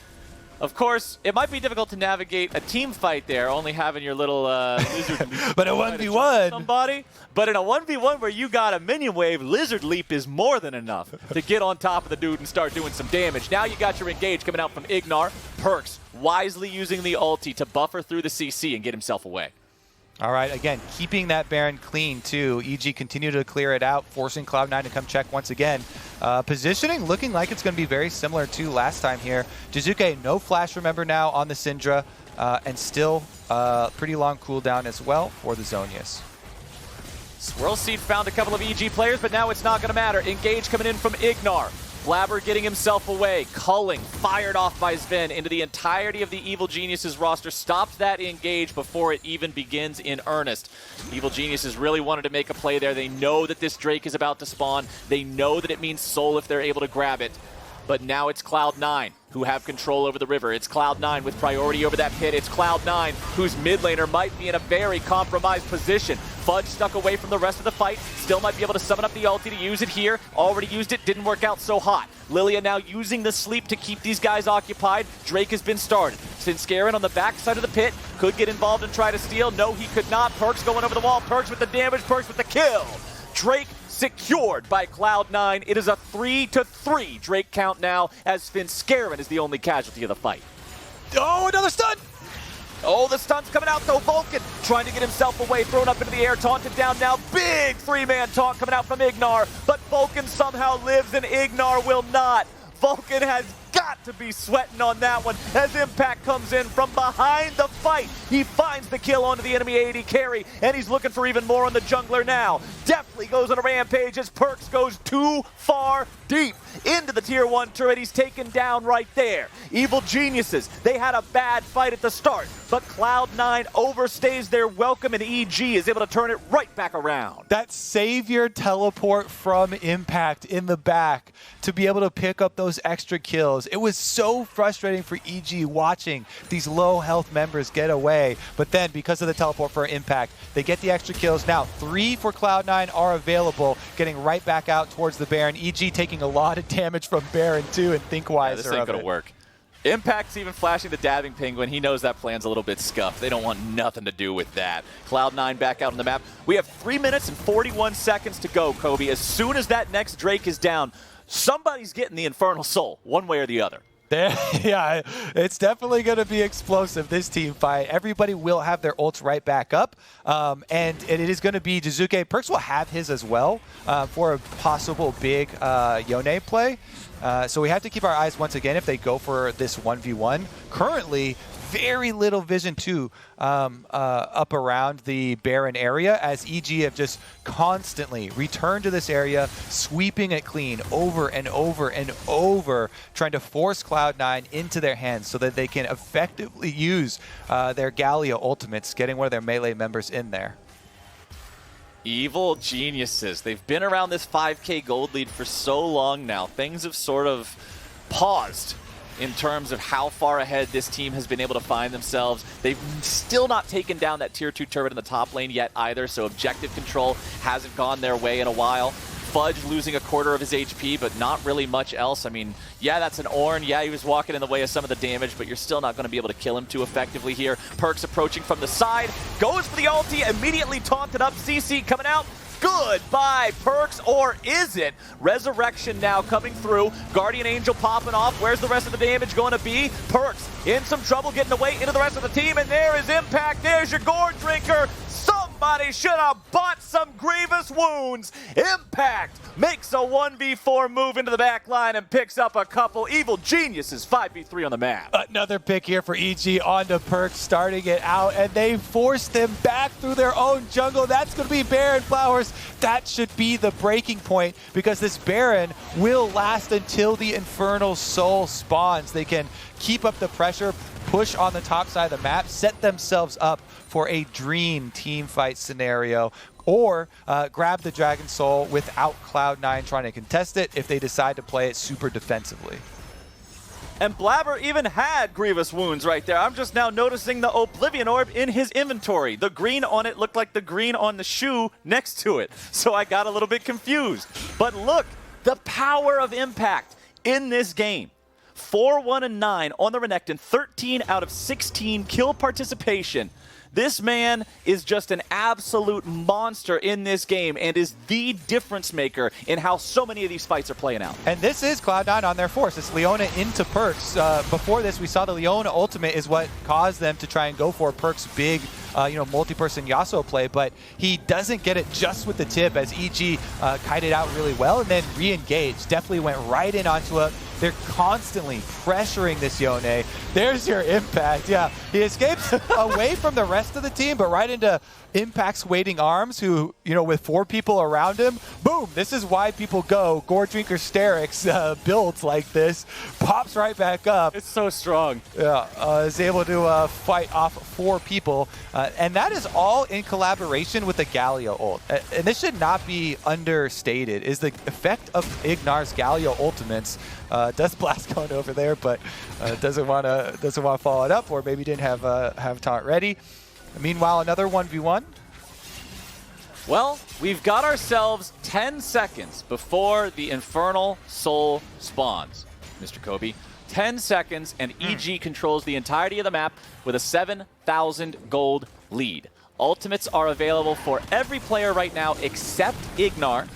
Of course, it might be difficult to navigate a team fight there, only having your little lizard leap. But a 1v1. Somebody. But in a 1v1 where you got a minion wave, lizard leap is more than enough to get on top of the dude and start doing some damage. Now you got your engage coming out from Ignar. Perkz wisely using the ulti to buffer through the CC and get himself away. All right, again, keeping that Baron clean, too. EG continue to clear it out, forcing Cloud9 to come check once again. Positioning looking like it's going to be very similar to last time here. Jizuke, no flash, remember, now on the Syndra, and still pretty long cooldown as well for the Zonias. Swirl Seed found a couple of EG players, but now it's not going to matter. Engage coming in from Ignar. Blabber getting himself away. Culling, fired off by Sven into the entirety of the Evil Geniuses roster. Stopped that engage before it even begins in earnest. Evil Geniuses really wanted to make a play there. They know that this Drake is about to spawn. They know that it means soul if they're able to grab it. But now it's Cloud9 who have control over the river. It's Cloud9 with priority over that pit. It's Cloud9 whose mid laner might be in a very compromised position. Fudge stuck away from the rest of the fight. Still might be able to summon up the ulti to use it here. Already used it, didn't work out so hot. Lilia now using the sleep to keep these guys occupied. Drake has been started. Sinskarin on the back side of the pit could get involved and try to steal. No, he could not. Perkz going over the wall. Perkz with the damage. Perkz with the kill. Drake secured by Cloud9. It is a 3-3 Drake count now, as Finn Scarron is the only casualty of the fight. Oh, another stun! Oh, the stun's coming out though. Vulcan trying to get himself away, thrown up into the air, taunted down now. Big three-man taunt coming out from Ignar, but Vulcan somehow lives and Ignar will not. Vulcan has got to be sweating on that one as Impact comes in from behind the fight. He finds the kill onto the enemy AD carry, and he's looking for even more on the jungler now. Definitely goes on a rampage as Perkz goes too far deep into the tier 1 turret. He's taken down right there. Evil Geniuses, they had a bad fight at the start, but Cloud9 overstays their welcome, and EG is able to turn it right back around. That savior teleport from Impact in the back to be able to pick up those extra kills. It was so frustrating for EG watching these low health members get away, but then because of the teleport for Impact, they get the extra kills. Now 3 for Cloud9 are available, getting right back out towards the Baron. EG taking a lot of damage from Baron too, and Thinkwise this ain't gonna work. Impact's even flashing the dabbing penguin. He knows that plan's a little bit scuffed. They don't want nothing to do with that. Cloud9 back out on the map. We have 3 minutes and 41 seconds to go, Kobe. As soon as that next Drake is down, somebody's getting the Infernal Soul, one way or the other. Yeah, it's definitely going to be explosive, this team fight. Everybody will have their ults right back up, and it is going to be Jizuke. Perkz will have his as well for a possible big Yone play. So we have to keep our eyes once again if they go for this 1v1. Currently, very little vision too up around the Baron area, as EG have just constantly returned to this area, sweeping it clean over and over and over, trying to force Cloud9 into their hands so that they can effectively use their Galio ultimates, getting one of their melee members in there. Evil Geniuses. They've been around this 5K gold lead for so long now. Things have sort of paused in terms of how far ahead this team has been able to find themselves. They've still not taken down that tier 2 turret in the top lane yet either, so objective control hasn't gone their way in a while. Fudge losing a quarter of his HP, but not really much else. I mean, yeah, that's an Ornn. Yeah, he was walking in the way of some of the damage, but you're still not going to be able to kill him too effectively here. Perkz approaching from the side, goes for the ulti, immediately taunted up. CC coming out. Goodbye, Perkz, or is it? Resurrection now coming through. Guardian Angel popping off. Where's the rest of the damage going to be? Perkz in some trouble getting away into the rest of the team, and there is Impact. There's your Gore Drinker. Somebody should have bought some Grievous Wounds. Impact makes a 1v4 move into the back line and picks up a couple. Evil Geniuses 5v3 on the map. Another pick here for EG onto Perkz, starting it out, and they forced him back through their own jungle. That's going to be Baron Flowers. That should be the breaking point, because this Baron will last until the Infernal Soul spawns. They can keep up the pressure, push on the top side of the map, set themselves up for a dream team fight scenario, or grab the Dragon Soul without Cloud9 trying to contest it if they decide to play it super defensively. And Blabber even had Grievous Wounds right there. I'm just now noticing the Oblivion Orb in his inventory. The green on it looked like the green on the shoe next to it, so I got a little bit confused. But look, the power of Impact in this game. 4-1-9 on the Renekton, 13 out of 16 kill participation. This man is just an absolute monster in this game and is the difference maker in how so many of these fights are playing out. And this is Cloud9 on their force. It's Leona into Perkz. Before this, we saw the Leona ultimate is what caused them to try and go for Perkz' big multi-person Yasuo play, but he doesn't get it just with the tip, as EG kited out really well and then re-engaged. Definitely went right in onto it. They're constantly pressuring this Yone. There's your Impact. Yeah, he escapes away from the rest of the team, but right into Impact's waiting arms, who, with 4 people around him. Boom! This is why people go Gore Drinker Sterix builds like this. Pops right back up. It's so strong. Yeah, is able to fight off 4 people. And that is all in collaboration with the Galio ult. And this should not be understated, is the effect of Ignar's Galio ultimates. Does blast going over there, but doesn't want to follow it up, or maybe didn't have taunt ready. Meanwhile, another 1v1. Well, we've got ourselves 10 seconds before the Infernal Soul spawns, Mr. Kobe. 10 seconds, and EG controls the entirety of the map with a 7,000 gold lead. Ultimates are available for every player right now except Ignar,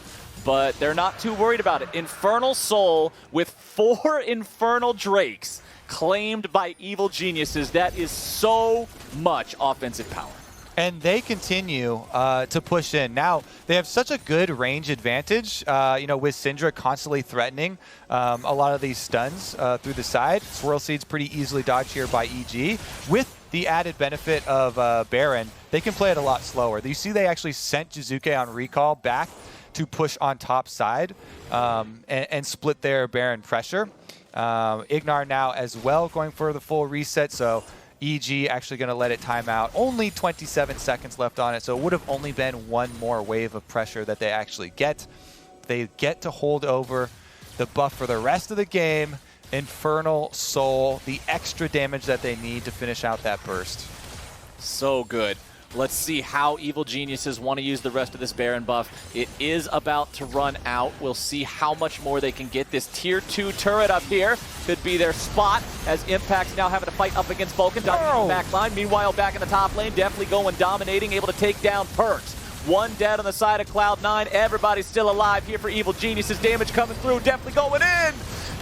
but they're not too worried about it. Infernal Soul with 4 Infernal Drakes claimed by Evil Geniuses. That is so much offensive power. And they continue to push in. Now, they have such a good range advantage, with Syndra constantly threatening a lot of these stuns through the side. Swirl Seed's pretty easily dodged here by EG. With the added benefit of Baron, they can play it a lot slower. You see they actually sent Jizuke on recall back to push on top side and split their Baron pressure. Ignar now as well going for the full reset, so EG actually going to let it time out. Only 27 seconds left on it, so it would have only been one more wave of pressure that they actually get. They get to hold over the buff for the rest of the game. Infernal Soul, the extra damage that they need to finish out that burst. So good. Let's see how Evil Geniuses want to use the rest of this Baron buff. It is about to run out. We'll see how much more they can get. This tier 2 turret up here could be their spot, as Impact's now having to fight up against Vulcan. Dodging the back line. Meanwhile, back in the top lane, definitely going dominating, able to take down Perks. 1 dead on the side of Cloud9. Everybody's still alive here for Evil Geniuses. Damage coming through, definitely going in.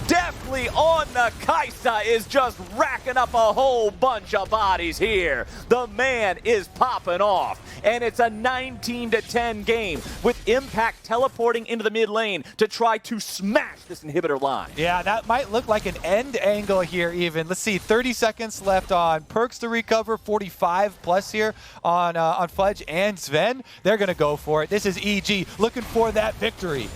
Definitely on the Kaisa is just racking up a whole bunch of bodies here. The man is popping off. And it's a 19-10 game with Impact teleporting into the mid lane to try to smash this inhibitor line. Yeah, that might look like an end angle here even. Let's see, 30 seconds left on Perks to recover, 45 plus here on Fudge and Sven. They're going to go for it. This is EG looking for that victory.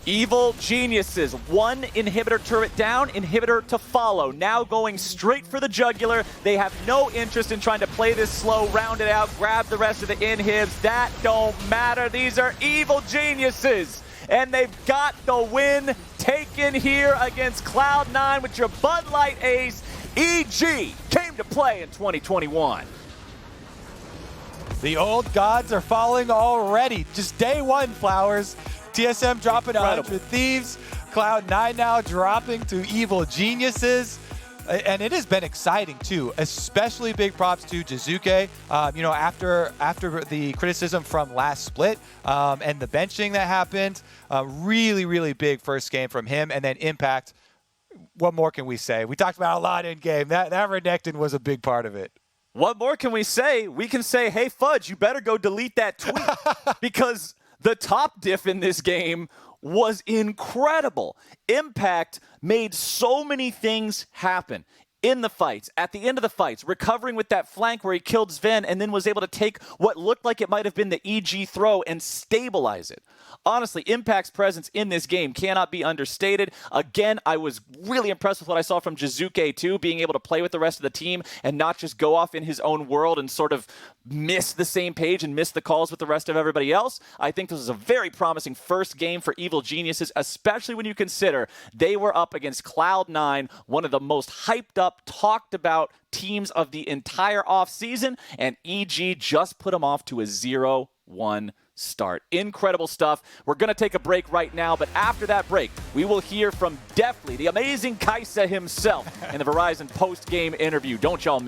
Evil Geniuses, 1 inhibitor turret down, inhibitor to follow. Now going straight for the jugular. They have no interest in trying to play this slow, round it out, grab the rest of the inhibs. That don't matter. These are Evil Geniuses. And they've got the win taken here against Cloud9 with your Bud Light ace. EG came to play in 2021. The old gods are falling already. Just day 1, Flowers. TSM dropping 100 Thieves. Cloud9 now dropping to Evil Geniuses. And it has been exciting, too, especially big props to Jizuke. After the criticism from last split and the benching that happened, really, really big first game from him. And then Impact, what more can we say? We talked about a lot in game. That Renekton was a big part of it. What more can we say? We can say, hey, Fudge, you better go delete that tweet. Because the top diff in this game was incredible. Impact made so many things happen in the fights, at the end of the fights, recovering with that flank where he killed Sven and then was able to take what looked like it might have been the EG throw and stabilize it. Honestly, Impact's presence in this game cannot be understated. Again, I was really impressed with what I saw from Jizuke too, being able to play with the rest of the team and not just go off in his own world and sort of miss the same page and miss the calls with the rest of everybody else. I think this is a very promising first game for Evil Geniuses, especially when you consider they were up against Cloud9, one of the most hyped up, talked about teams of the entire offseason, and EG just put them off to a 0-1 start. Incredible stuff. We're going to take a break right now, but after that break, we will hear from definitely the amazing Kaisa himself in the Verizon post-game interview. Don't y'all